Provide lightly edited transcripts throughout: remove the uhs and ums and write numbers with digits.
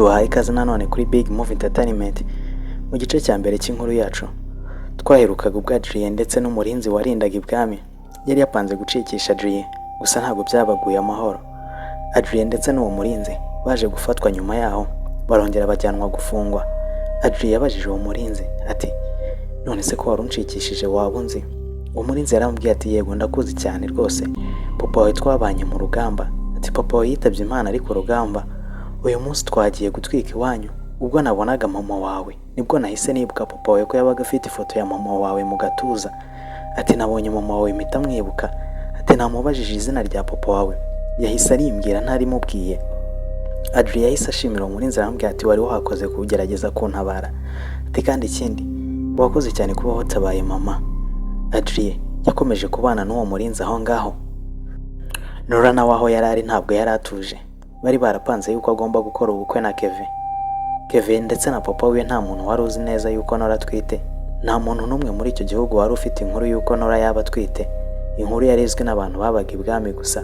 tubahaye ikaze nanone kuri Big Movie Entertainment. Mu gice cya mbere cy'inkuru yacu twaherukaga ubwa Adrien ndetse n'umurinzi warindaga ibwami yari yapanze gucikisha Adrien, gusa ntabwo byabaguye amahoro. Adrien ndetse n'uwo murinzi baje gufatwa nyuma yaho barongera bajyanwa gufungwa. Adrien yabajije uwo murinzi ati, none se ko waruncikishije waba unzi? Uwo murinzi yaramubwiye ati, yego ndakuzi cyane rwose, papa wawe twabanye mu rugamba. Ati, papa wawe yitabye Imana ari ku rugamba. Uyu munsi twagiye gutwika iwanyu, ubwo nabonaga mama wawe nibwo nahise nibuka papa wawe ko yabaga afite ifoto ya mama wawe mu gatuza. Ati, nabonye mama wawe mpita mwibuka. Ati, namubajije izina rya papa wawe yahise arimbwira ntarimubwiye. Adrien yahise ashimira umurinzi aramubwira ati, wari wakoze kugerageza kuntabara. Ati, kandi ikindi wakoze cyane kuba watabaye mama. Adrien yakomeje kubana n'uwo murinzi aho ngaho. Nora nawe aho yari ari ntabwo yari atuje. Bari barapanze yuko agomba gukora ubukwe na Kevin ndetse na papa we. Nta muntu wari uzi neza yuko Nora atwite. Nta muntu n'umwe muri icyo gihugu wari ufite inkuru yuko Nora yaba atwite. Inkuru yari izwi n'abantu babaga ibwami gusa.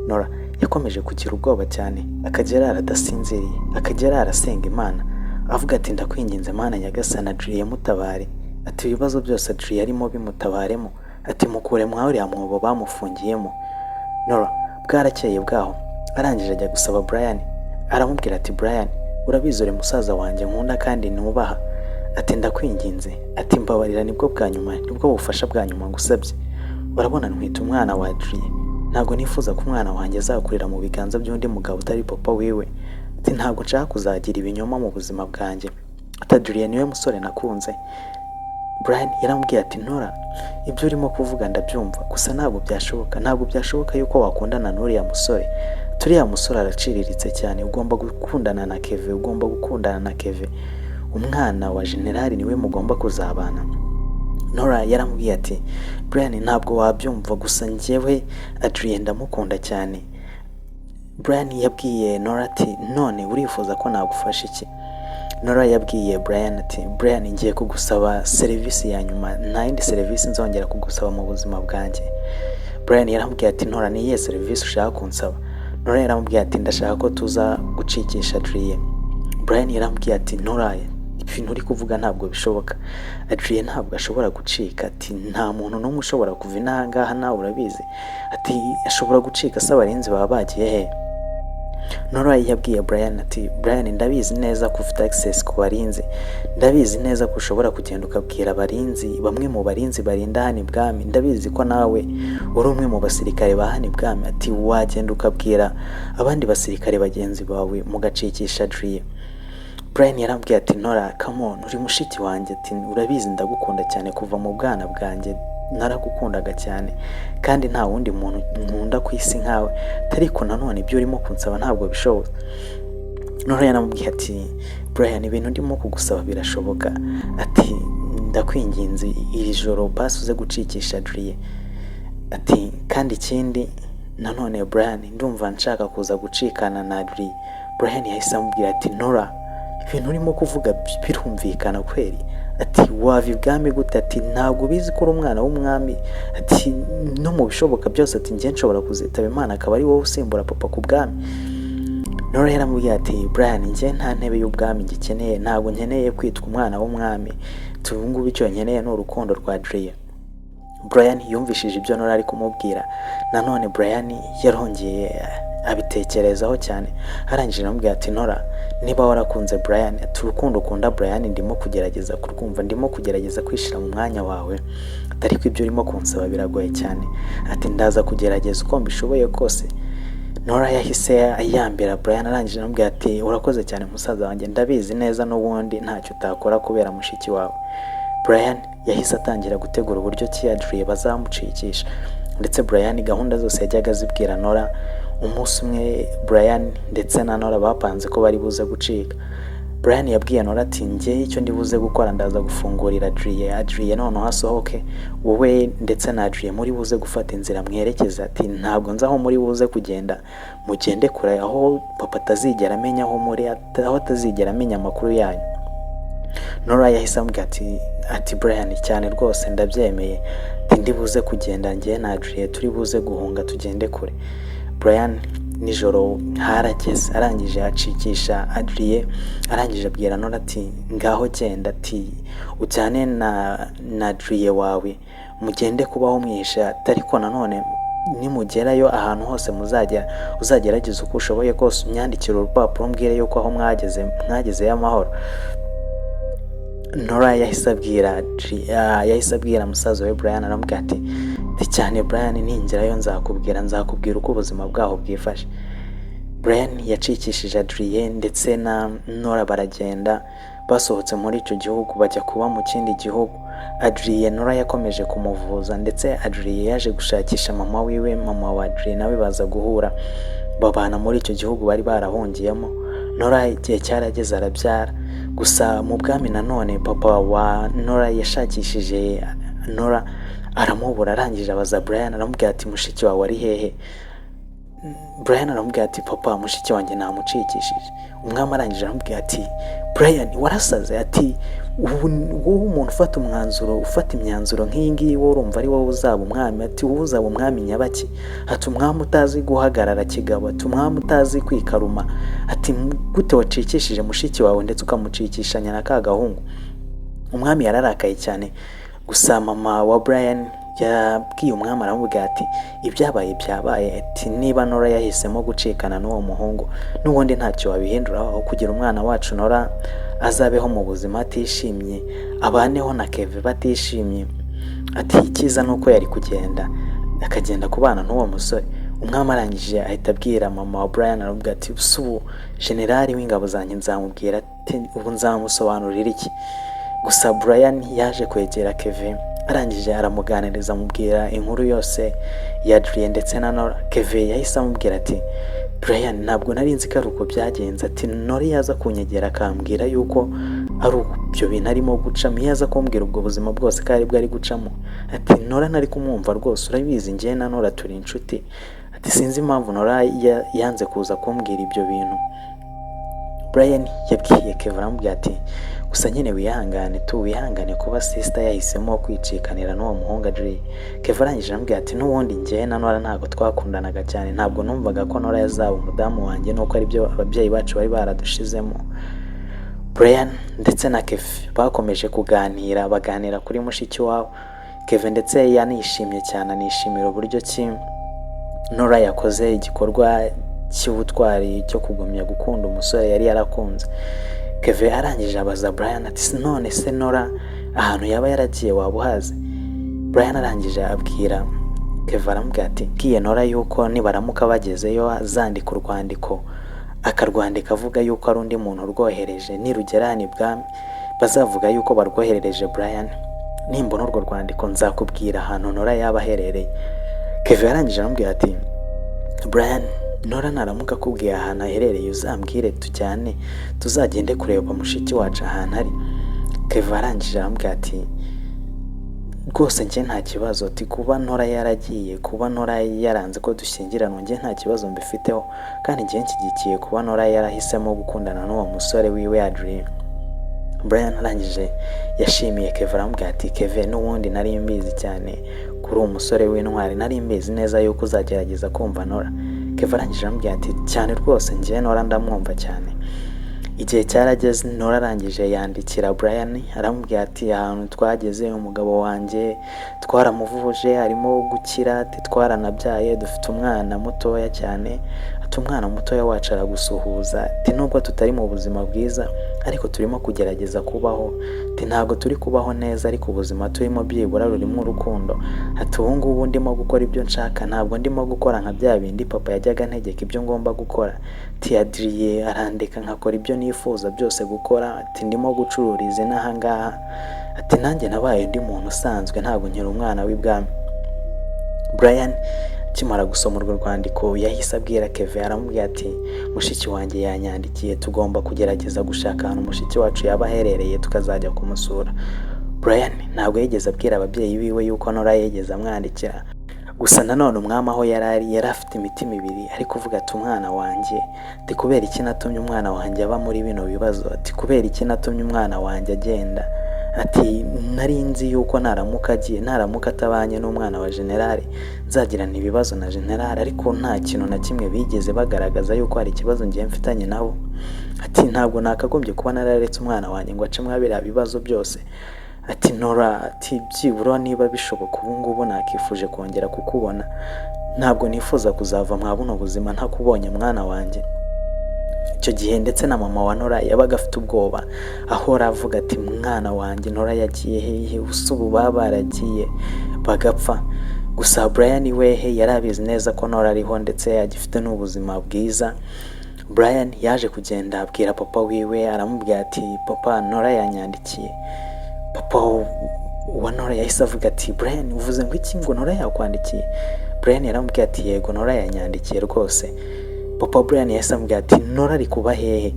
Nora yakomeje kugira ubwoba cyane, akagera aradasinziriye, akagera arasenga Imana avuga ati, ndakwinginze Mana Nyagasani, Adrien mutabare. Ati, ibibazo byose Adrien arimo bimutabaremo. Ati, mukure mwaho uriya mwobo bamufungiyemo. Nora bwarakeye bwaho arangije ajya gusaba Brian. Aramubwira ati, Brian, urabizi uri musaza wanjye nkunda kandi nubaha. Ati, ndakwinginze. Ati, mbabarira, nibwo bwa nyuma, nibwo bufasha bwa nyuma ngusabye. Urabona ntwite umwana wa Adrien. Ntabwo nifuza ko umwana wanjye azakurira mu biganza by'undi mugabo utari papa wiwe. Ati, ntabwo nshaka kuzagira ibinyoma mu buzima bwanjye. Ati, Adrien niwe musore nakunze. Brian yaramubwiye ati, Nora, ibyo urimo kuvuga ndabyumva, gusa ntabwo byashoboka yuko wakundana n'uriya musore. Turiya musore araciriritse cyane, ugomba gukundana na Kevin. Umwana wa generali niwe mugomba kuzabana. Nora yaramubwiye ati, Brian, ntabwo wabyumva, gusa njyewe Adrien ndamukunda cyane. Brian yabwiye Nora ati, none urifuza ko nagufasha iki? Nora yabwiye Brian ati, Brian, ngiye kugusaba serivisi ya nyuma, nta yindi serivisi nzongera kugusaba mu buzima bwanjye. Brian yaramubwiye ati, Nora, ni iyihe serivisi ushaka kunsaba? Nora yaramubwiye ati, ndashaka ko tuza gucikisha Adrien. Brian yaramubwiye ati, Nora, ibintu uri kuvuga ntabwo bishoboka. Adrien ntabwo ashobora gucika. Ati, nta muntu n'umwe ushobora kuva inahangaha, nawe urabizi. Ati, ashobora gucika se abarinzi baba bagiye he? Nora yabwiye Brian ati, Brian, ndabizi neza ko ufite access ku barinzi. Ndabizi neza ko ushobora kugenda ukabwira abarinzi, bamwe mu barinzi barinda hano ibwami. Ndabizi ko nawe uri umwe mu basirikare ba hano ibwami. Ati, wagenda ukabwira abandi basirikare bagenzi bawe mugacikisha Adrien. Brian yarambwiye ati, Nora, come on, uri mushiki wanjye. Ati, urabizi ndagukunda cyane kuva mu bwana bwanjye, naragukundaga cyane kandi nta wundi muntu nkunda ku isi nkawe. Ariko nanone ibyo urimo kunsaba ntabwo bishoboka. Nora yaramubwiye ati, Brian, ibintu ndimo kugusaba birashoboka. Ati, ndakwinginze iri joro basi uze gucikisha Adrien. Ati, kandi ikindi nanone Brian, ndumva nshaka kuza gucikana na Adrien. Brian yahise amubwira ati, Nora, ibintu urimo kuvuga birumvikana kweli. Ati, wava ibwami gute? Ati, ntabwo bizi ko uri umwana w'umwami. Ati, no mu bishoboka byose, ati, njye nshobora kuzitaba Imana akaba ari wowe usimbura papa ku bwami. Nora yaramubwiye ati, Brian, njye nta ntebe y'ubwami ngikeneye, ntabwo nkeneye kwitwa umwana w'umwami. Ubu ngubu icyo nkeneye ni urukundo rwa Adrien. Brian yumvishije ibyo Nora ari kumubwira. Nanone Brian yarongeye abitekerezaho cyane. Arangije aramubwira ati, Nora, niba warakunze Brian, ati, urukundo ukunda Brian ndimo kugerageza kurwumva, ndimo kugerageza kwishira mu mwanya wawe. Ariko ibyo urimo kunsaba biragoye cyane. Ati, ndaza kugerageza uko mbishoboye kose. Nora yahise ayambira Brian. Arangije aramubwira ati, urakoze cyane musaza wanjye, ndabizi neza n'ubundi ntacyo utakora kubera mushiki wawe. Brian yahise atangira gutegura uburyo ki Adrien bazamucikisha. Ndetse Brian gahunda zose yajyaga zibwira Nora. Umunsi umwe Brian ndetse na Nora bapanze ko bari buze gucika. Brian yabwiye Nora ati, njye icyo ndi buze gukora ndaza gufungurira Adrien noneho asohoke, wowe ndetse na Adrien muri buze gufata inzira mwerekeza. Ati, ntabwo nzi aho muri buze kugenda, mugende kure aho papa atazigera amenya aho muri, aho atazigera amenya amakuru yanyu. Nora yahise amubwira ati, Brian, cyane rwose ndabyemeye. Ati, ndi buze kugenda njye na Adrien turi buze guhunga tugende kure. Brian nijoro harageze, arangije acikisha Adrien, arangije abwira Nora ati ngaho genda, ati ujyane na Adrien wawe mugende kubaho mwisha, ariko nanone nimugerayo ahantu hose uzagerageza uko ushoboye kose unyandikire urupapuro mbwire yuko aho mwagezeyo amahoro. Nora yahise abwira musaza we Brian, aramubwira ati cyane Brian, ningerayo nzakubwira uko ubuzima bwaho bwifashe. Brian yacikishije Adrien ndetse na Nora baragenda, basohotse muri icyo gihugu bajya kuba mu kindi gihugu. Adrien Nora yakomeje kumuvuza, ndetse Adrien yaje gushakisha mama wiwe, mama wa Adrien nawe baza guhura, babana muri icyo gihugu bari barahungiyemo. Nora igihe cyarageze arabyara, gusa mu bwami nanone papa wa Nora yashakishije Nora aramubura, arangije abaza Brian, aramubwira ati mushiki wawe ari hehe? Brian aramubwira ati papa, mushiki wanjye namucikishije. Umwami arangije aramubwira ati Brian warasaze, ati wowe umuntu ufata imyanzuro nk'iyi ngiyi, wowe urumva ari wowe uzaba umwami? Ati wowe uzaba umwami nyabaki? Ati umwami utazi guhagarara kigabo, ati umwami utazi kwikaruma, ati gute wacikishije mushiki wawe ndetse ukamucikishanya na ka gahungu? Umwami yararakaye cyane, gusa mama wa Brian yabwiye umwami, aramubwira ati ibyabaye byabaye, ati niba Nora yahisemo gucikana n'uwo muhungu n'ubundi ntacyo wabihindura, aho kugira umwana wacu Nora azabeho mu buzima atishimye, abaneho na Kevin batishimye, ati icyiza nuko yari kugenda akagenda kubana n'uwo musore. Umwami arangije ahita abwira mama wa Brian, aramubwira ati ubu generali w'ingabo zanjye nzamubwira ati ubu nzamusobanurira iki? Gusa Brian yaje kwegera Kevin, arangije aramuganiriza, amubwira inkuru yose ya Adrien ndetse na Nora. Kevin yahise amubwira ati Brian, ntabwo nari nzi ko ari uko byagenze, ati Nora yaza kunyegera akambwira yuko ari ibyo bintu arimo gucamo, yaza kumbwira ubwo buzima bwose ko aribwo ari gucamo, ati Nora nari kumwumva rwose, urabizi njye na Nora turi inshuti, ati sinzi impamvu Nora yanze kuza kumbwira ibyo bintu. Brian yabwiye Kevin, aramubwira ati gusa nyine wihangane kuba sister yahisemo kwicikanira n'uwo muhungu Adrien. Kevin arangije aramubwira ati n'ubundi njye na Nora ntabwo twakundanaga cyane, ntabwo numvaga ko Nora yazaba umudamu wanjye, nuko aribyo ababyeyi bacu bari baradushizemo. Brian ndetse na Kevin bakomeje baganira kuri mushiki wabo. Kevin ndetse yanishimye cyane, anishimira uburyo ki Nora yakoze igikorwa cy'ubutwari cyo kugumya gukunda umusore yari yarakunze. Kevin arangije abaza Brian ati none se Nora ahantu yaba yaragiye waba uhazi? Brian arangije abwira Kevin, aramubwira ati bwiye Nora yuko nibaramuka bagezeyo azandika urwandiko, akarwandika avuga yuko ari undi muntu rwohereje, nirugerani bwami bazavuga yuko barwoherereje Brian, nimbona urwo rwandiko nzakubwira ahantu Nora yaba aherereye. Kevin arangije aramubwira ati Brian, Nora naramuka akubwiye ahantu aherereye uzambwire tujyane tuzagende kureba mushiki wacu ahantu ari. Kevin arangije aramubwira ati rwose njye nta kibazo, ati kuba Nora yaragiye, kuba Nora yaranze ko dushyingiranwa njye nta kibazo mbifiteho, kandi njye nshyigikiye kuba Nora yarahisemo gukundana n'uwo musore wiwe Adrien. Brian arangije yashimiye Kevin, aramubwira ati Kevin, n'ubundi nari mbizi cyane kuri umusore w'intwari, nari mbizi neza yuko uzagerageza kumva Nora. Kevin arangije aramubwira ati cyane rwose njye Nora ndamwumva cyane. Igihe cyarageze, Nora arangije yandikira Brian, aramubwira ati ahantu twageze umugabo wanjye twaramuvuje arimo gukira, ati twaranabyaye dufite umwana mutoya cyane, ati umwana mutoya wacu aragusuhuza, ati nubwo tutari mu buzima bwiza ariko turimo kugerageza kubaho, ati ntabwo turi kubaho neza ariko ubuzima turimo byibura rurimo urukundo, ati ubu ngubu ndimo gukora ibyo nshaka, ntabwo ndimo gukora nka bya bindi papa yajyaga ntegeka ibyo ngomba gukora, ati Adrien arandeka nkakora ibyo nifuza byose gukora, ati ndimo gucururiza n'aha ngaha, ati nanjye nabaye undi muntu usanzwe, ntabwo nkiri umwana w'ibwami. Brian kimara gusoma urwo rwandiko yahise abwira Kevin, aramubwira ati mushiki wanjye yanyandikiye, tugomba kugerageza gushaka ahantu mushiki wacu yaba aherereye tukazajya kumusura. Brian ntabwo yigeze abwira ababyeyi biwe yuko Nora yigeze amwandikira, gusa nanone umwami aho yari afite imitima ibiri, ari kuvuga ati umwana wanjye, ati kubera iki natumye umwana wanjye aba muri bino bibazo, ati kubera iki natumye umwana wanjye agenda, ati nari nzi yuko naramuka atabanye n'umwana wa generali nzagirana ibibazo na generali, ariko nta kintu na kimwe bigeze bagaragaza yuko hari ikibazo ngiye mfitanye nabo. Ati ntabwo nakagombye kuba nararetse umwana wanjye ngo ace mwabira bibazo byose. Ati Nora, ati byibura niba bishoboka ubu ngubu nakifuje kongera kukubona, ntabwo nifuza kuzava mwa buno buzima ntakubonye mwana wanjye. Icyo gihe ndetse na mama wa Nora yabaga afite ubwoba, ahora avuga ati mwana wanjye Nora yagiye hehe, ubu baba baragiye bagapfa. Gusa Brian wehe yari abizi neza ko Nora ariho ndetse yagifite n'ubuzima bwiza. Brian yaje kugenda abwira papa wiwe, aramubwira ati papa, Nora yanyandikiye. Papa wa Nora yahise avuga ati Brian, uvuze ngo iki, ngo Nora yakwandikiye? Brian yaramubwira ati yego, Nora yanyandikiye rwose. Papa Brian yahise amubwira ati Nora ari kuba hehe?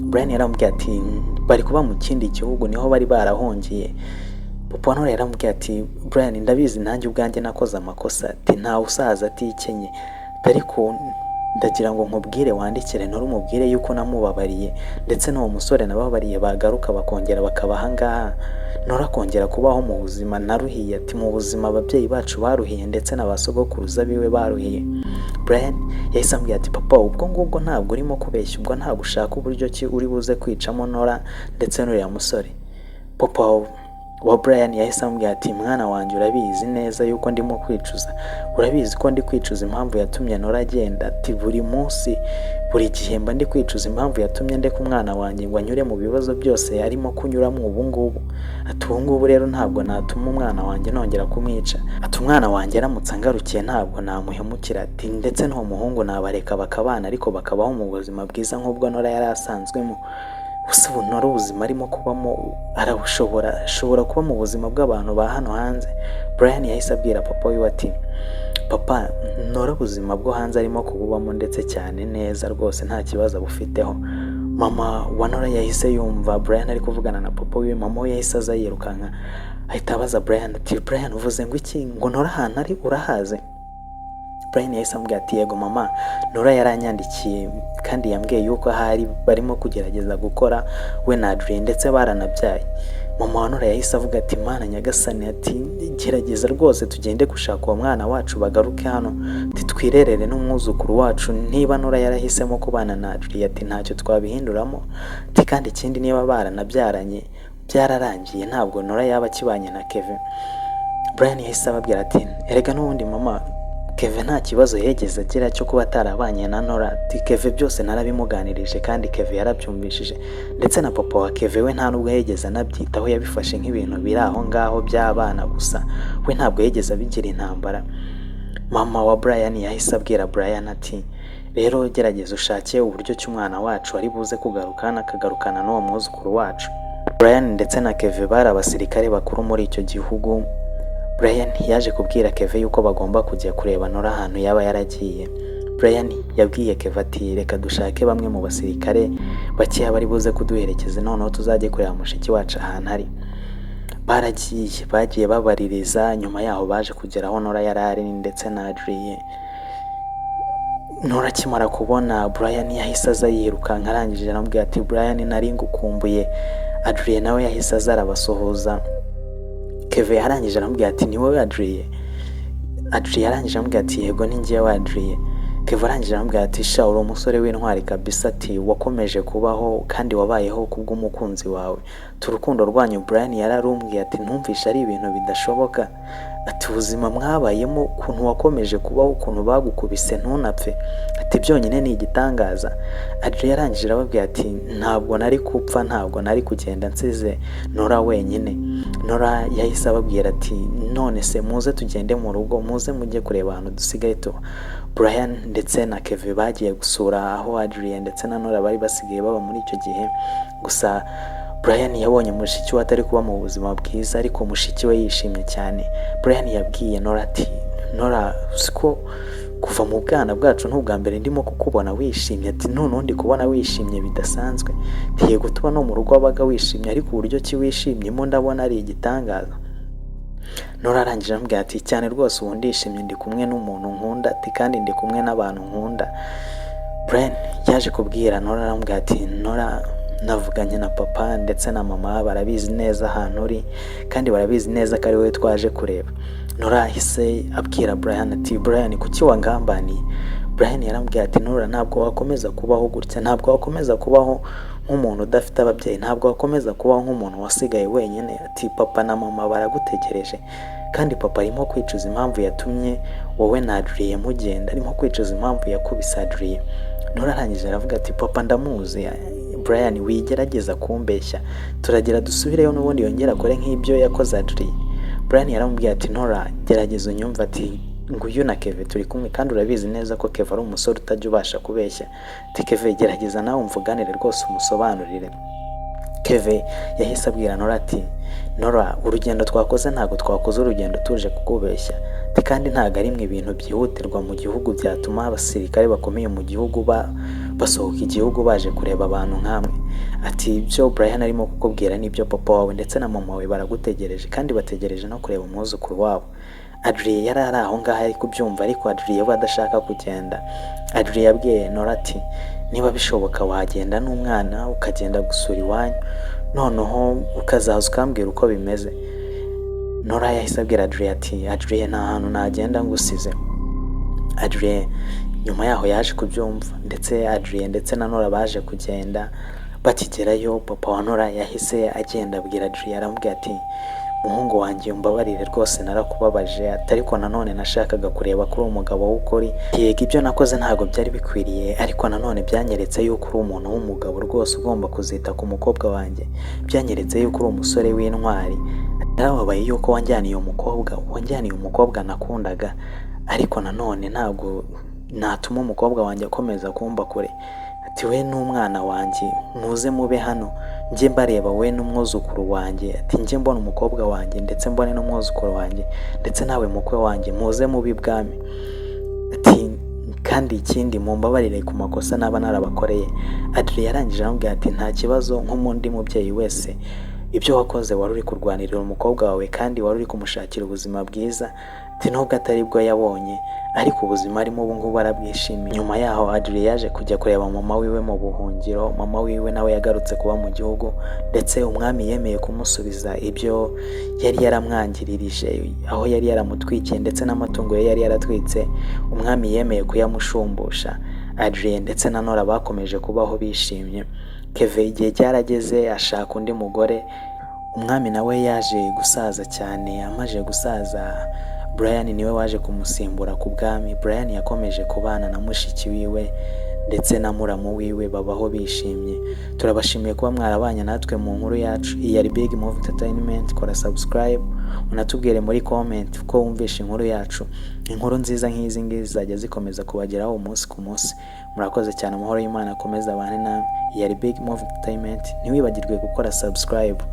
Brian yaramubwira ati bari kuba mu kindi gihugu, niho bari barahongiye. Papa wa Nora yaramubwira ati Brian, ndabizi nanjye ubwanjye nakoze amakosa, ati nta usaza atikenye, ariko ndagira ngo nkubwire wandikire Nora umubwire yuko namubabariye, ndetse n'uwo musore nababariye bagaruka bakongera bakabaha ngaha, Nora kongera kubaho mu buzima naruhiye. Ati mu buzima ababyeyi bacu baruhiye ndetse n'abasogokuruza biwe baruhiye. Brian yahise ambwira ati papa, ubwo ngubwo ntabwo urimo kubeshya, ubwo ntabwo ushaka uburyo ki uri buze kwicamo Nora ndetse n'uriya musore? Papa wa Brian yahise ambwira ati mwana wanjye, urabizi neza yuko ndimo kwicuza, urabizi ko ndi kwicuza impamvu yatumye Nora agenda. Ati buri munsi buri gihe mba ndi kwicuza impamvu yatumye ndeka umwana wanjye ngo anyure mu bibazo byose arimo kunyuramo ubu ngubu. Ati ubu ngubu rero ntabwo natuma umwana wanjye nongera kumwica. Ati umwana wanjye aramutse angarukiye ntabwo namuhemukira. Ati ndetse n'uwo muhungu nabareka bakabana ariko bakabaho mu buzima bwiza nk'ubwo Nora yari asanzwemo. Gusa ubu Nora ubuzima arimo kubamo ashobora kuba mu buzima bw'abantu ba hano hanze. Brian yahise abwira papa wiwe ati papa, Nora ubuzima bwo hanze arimo kububamo ndetse cyane neza rwose, nta kibazo bufiteho. Mama wa Nora yahise yumva Brian ari kuvugana na papa wiwe. Mama we yahise aza yirukanka ahita abaza Brian ati Brian, uvuze ngo iki, ngo Nora ahantu ari urahaze? Brian yahise amubwira ati yego mama, Nora yaranyandikiye kandi yambwiye yuko ahari barimo kugerageza gukora we na Adrien ndetse baranabyaye. Mama wa Nora yahise avuga ati mana nyagasani, ati gerageza rwose tugende gushaka uwo mwana wacu bagaruke hano, twirerere n'umwuzukuru wacu. Niba Nora yarahisemo kubana na Adrien, ati ntacyo twabihinduramo, ati kandi ikindi niba baranabyaranye byararangiye, ntabwo Nora yaba akibanye na Kevin. Brian yahise ababwira ati erega n'ubundi mama, Kevin nta kibazo yegeze agira cyo kuba atarabanye na Nora. Ati Kevin byose narabimuganirije kandi Kevin yarabyumvishije, ndetse na papa wa Kevin we nta nubwo yegeze anabyitaho, yabifashe nk'ibintu biri aho ngaho by'abana gusa, we ntabwo yegeze abigira intambara. Mama wa Brian yahise abwira Brian ati rero gerageza ushake uburyo cy'umwana wacu ari buze kugarukana akagarukana n'uwo mwuzukuru wacu. Brian ndetse na Kevin bari abasirikare bakuru muri icyo gihugu. Brian yaje kubwira Kevin yuko bagomba kujya kureba Nora ahantu yaba yaragiye. Brian yabwiye Kevin ati reka dushake bamwe mu basirikare bakeya bari buze kuduherekeza, noneho tuzajye kureba mushiki wacu ahantu ari. Bagiye babaririza, nyuma yaho baje kugera aho Nora yarari ndetse na Adrien. Nora kimara kubona Brian yahise aza yirukanka, arangije aramubwira ati Brian, nari ngukumbuye. Adrien nawe yahise aza arabasohoza. Kevin yarangije aramubwira ati ni wowe Adrien? Adrien yarangije aramubwira ati yego ni njyewe Adrien. Kevin yarangije aramubwira ati sha uri umusore w'intwari kabisa, ati wakomeje kubaho kandi wabayeho kubw'umukunzi wawe. Turukundo rwanyu Brian yararumbwiye ati ntumvisha ari ibintu bidashoboka. Ati ubuzima mwabayemo, ukuntu wakomeje kubaho, ukuntu bagukubise ntunapfe, ati byonyine ni igitangaza. Adrien yarangije arababwira ati ntabwo nari kupfa, ntabwo nari kugenda nsize Nora wenyine. Nora yahise ababwira ati none se muze tugende mu rugo, muze mujye kureba ahantu dusigaye tuba. Brian ndetse na Kevin bagiye gusura aho Adrien ndetse na Nora bari basigaye baba muri icyo gihe. Gusa Brian yabonye mushiki we atari kuba mu buzima bwiza, ariko mushiki we yishimye cyane. Brian yabwiye Nora ati Nora, siko kuva mu bwana bwacu n'ubwa mbere ndimo kukubona wishimye, ati none ndi kubona wishimye bidasanzwe. Yego tuba no mu rugo wabaga wishimye, ariko uburyo ki wishimyemo ndabona ari igitangaza. Nora arangije ambwira ati cyane rwose ubu ndishimye, ndi kumwe n'umuntu nkunda, ati kandi ndi kumwe n'abantu nkunda. Brian yaje kubwira Nora arambwira ati Nora, navuganye na papa ndetse na mama, barabizi neza ahantu uri kandi barabizi neza ko ari wowe twaje kureba. Nora ahise abwira Brian ati Brian, kuki wangambaniye? Brian yarambwiye ati Nora, ntabwo wakomeza kubaho gutya, ntabwo wakomeza kubaho nk'umuntu udafite ababyeyi, ntabwo wakomeza kubaho nk'umuntu wasigaye wenyine. Ati papa na mama baragutegereje kandi papa arimo kwicuza impamvu yatumye wowe na Adrien mugenda, arimo kwicuza impamvu yakubise Adrien. Nora arangije aravuga ati papa ndamuzi, Brian wigerageza kumbeshya, turagira dusubireyo n'ubundi yongera akore nk'ibyo yakoze Adrien. Brian yaramubwiye ati Nora, gerageza unyumva, ati nguyu na Keve turi kumwe kandi urabizi neza ko Keve ari umusore utajya ubasha kubeshya. Ati Keve gerageza nawe umvuganire rwose umusobanurire. Keve yahise abwira Nora ati Nora, urugendo twakoze ntabwo twakoze urugendo tuje kukubeshya, kandi ntabwo ari ibintu byihutirwa mu gihugu byatuma abasirikare bakomeye mu gihugu basohoka igihugu baje kureba abantu nkamwe. Ati ibyo Brian arimo kukubwira nibyo, papa wawe ndetse na mama wawe baragutegereje kandi bategereje no kureba umwuzukuru wabo. Adrien yari ari aho ngaho ari kubyumva, ariko Adrien we adashaka kugenda. Adrien yabwiye Nora ati niba bishoboka wagenda n'umwana ukagenda gusura iwanyu, noneho ukazaza ukambwira uko bimeze. Nora yahise abwira Adrien ati Adrien, nta hantu nagenda ngusize. Adrien nyuma yaho yaje kubyumva, ndetse Adrien ndetse na Nora baje kugenda. Bakigerayo papa wa Nora yahise agenda abwira Adrien, aramubwira ati muhungu wanjye umbabarire rwose narakubabaje, ariko nanone nashakaga kureba kuri umugabo w'ukuri. Yego ibyo nakoze ntabwo byari bikwiriye, ariko nanone byanyeretse yuko uri umuntu w'umugabo rwose ugomba kuzita ku mukobwa wanjye, byanyeretse yuko uri umusore w'intwari. Narababaye yuko wanjyaniye umukobwa nakundaga, ariko nanone ntabwo natuma umukobwa wanjye akomeza kumba kure. Ati we n'umwana wanjye muze mube hano, njye mbareba we n'umwuzukuru wanjye. Ati njye mbona umukobwa wanjye ndetse mbone n'umwuzukuru wanjye ndetse nawe mukwe wanjye, muze mubi bwami. Ati kandi ikindi mumbabarire ku makosa naba narabakoreye. Adrien yarangije aramubwira ati nta kibazo, nk'umundi mubyeyi wese ibyo wakoze wari uri kurwanirira umukobwa wawe kandi wari uri kumushakira ubuzima bwiza. Ati nubwo atari bwo yabonye, ariko ubuzima arimo ubu ngubu arabwishimiye. Nyuma yaho Adrien yaje kujya kureba mama wiwe mu buhungiro. Mama wiwe nawe yagarutse kuba mu gihugu, ndetse umwami yemeye kumusubiza ibyo yari yaramwangiririje, aho yari yaramutwikiye ndetse n'amatungo ye yari yaratwitse. Umwami yemeye kuyamushumbusha. Adrien ndetse na Nora bakomeje kubaho bishimye. Keve igihe cyarageze ashaka undi mugore. Umwami nawe yaje gusaza cyane. Amaze gusaza, Brian niwe waje kumusimbura ku bwami. Brian yakomeje kubana na mushiki wiwe ndetse na muramu wiwe, babaho bishimye. Turabashimiye kuba mwarabanye natwe mu nkuru yacu. Iyi yari Big Movie Entertainment. Kora subscribe, unatubwire muri comment uko wumvishe inkuru yacu. Inkuru nziza nk'izi ngizi zajya zikomeza kubageraho umunsi ku munsi. Murakoze cyane, amahoro y'Imana akomeza abane namwe. Iyi yari Big Movie Entertainment. Ntiwibagirwe gukora subscribe.